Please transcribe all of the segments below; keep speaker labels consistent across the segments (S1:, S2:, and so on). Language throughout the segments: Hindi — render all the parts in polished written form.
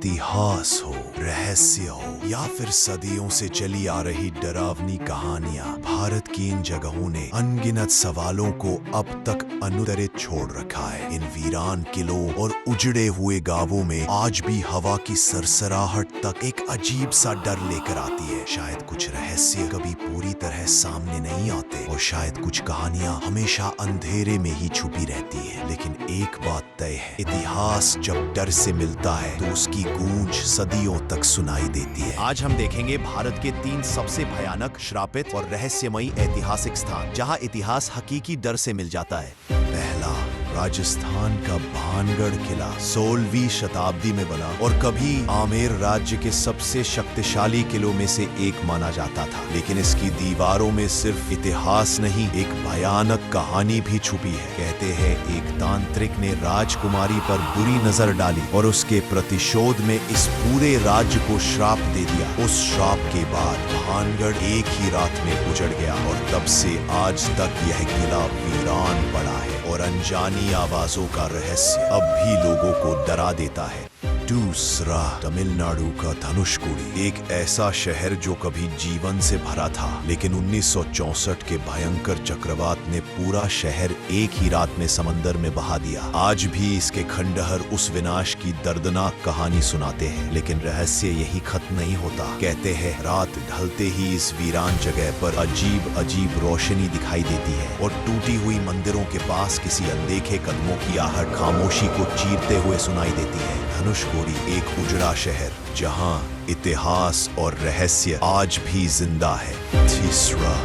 S1: इतिहास हो, रहस्य हो या फिर सदियों से चली आ रही डरावनी कहानियां, भारत की इन जगहों ने अनगिनत सवालों को अब तक अनुत्तरित छोड़ रखा है। इन वीरान किलों और उजड़े हुए गांवों में आज भी हवा की सरसराहट तक एक अजीब सा डर लेकर आती है। शायद कुछ रहस्य कभी पूरी तरह सामने नहीं आते और शायद कुछ कहानियां हमेशा अंधेरे में ही छुपी रहती है। लेकिन एक बात तय है, इतिहास जब डर से मिलता है तो उसकी गूंज सदियों तक सुनाई देती है। आज हम देखेंगे भारत के 3 सबसे भयानक, श्रापित और रहस्यमयी ऐतिहासिक स्थान जहां इतिहास हकीकी डर से मिल जाता है। पहला, राजस्थान का भानगढ़ किला 16वीं शताब्दी में बना और कभी आमेर राज्य के सबसे शक्तिशाली किलों में से एक माना जाता था। लेकिन इसकी दीवारों में सिर्फ इतिहास नहीं, एक भयानक कहानी भी छुपी है। कहते हैं एक तांत्रिक ने राजकुमारी पर बुरी नजर डाली और उसके प्रतिशोध में इस पूरे राज्य को श्राप दे दिया। उस श्राप के बाद भानगढ़ एक ही रात में उजड़ गया और तब से आज तक यह किला वीरान पड़ा है और अनजानी आवाजों का रहस्य अब भी लोगों को डरा देता है। दूसरा, तमिलनाडु का धनुषकोडी, एक ऐसा शहर जो कभी जीवन से भरा था, लेकिन 1964 के भयंकर चक्रवात ने पूरा शहर एक ही रात में समंदर में बहा दिया। आज भी इसके खंडहर उस विनाश की दर्दनाक कहानी सुनाते हैं, लेकिन रहस्य यही खत्म नहीं होता। कहते हैं रात ढलते ही इस वीरान जगह पर अजीब अजीब रोशनी दिखाई देती है और टूटी हुई मंदिरों के पास किसी अनदेखे कदमों की आहट खामोशी को चीरते हुए सुनाई देती है। धनुषकोडी एक उजड़ा शहर जहां इतिहास और रहस्य आज भी जिंदा है। तीसरा,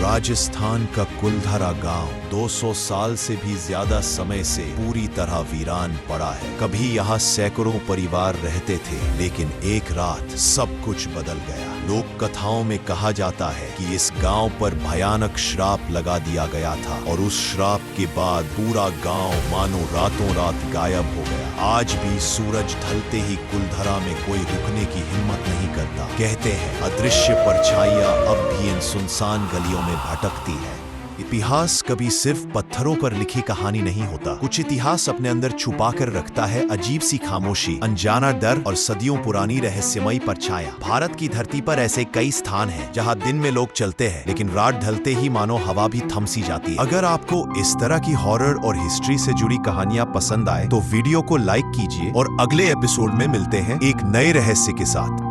S1: राजस्थान का कुलधरा गांव 200 साल से भी ज्यादा समय से पूरी तरह वीरान पड़ा है। कभी यहाँ सैकड़ों परिवार रहते थे, लेकिन एक रात सब कुछ बदल गया। लोक कथाओं में कहा जाता है कि इस गांव पर भयानक श्राप लगा दिया गया था और उस श्राप के बाद पूरा गांव मानो रातों रात गायब हो गया। आज भी सूरज ढलते ही कुलधरा में कोई रुकने की हिम्मत नहीं करता। कहते हैं अदृश्य परछाइयां अब भी इन सुनसान गलियों में भटकती है। इतिहास कभी सिर्फ पत्थरों पर लिखी कहानी नहीं होता। कुछ इतिहास अपने अंदर छुपा कर रखता है अजीब सी खामोशी, अनजाना डर और सदियों पुरानी रहस्यमयी परछाया। भारत की धरती पर ऐसे कई स्थान हैं जहां दिन में लोग चलते हैं, लेकिन रात ढलते ही मानो हवा भी थम सी जाती है। अगर आपको इस तरह की हॉरर और हिस्ट्री से जुड़ी कहानियां पसंद आए तो वीडियो को लाइक कीजिए और अगले एपिसोड में मिलते हैं एक नए रहस्य के साथ।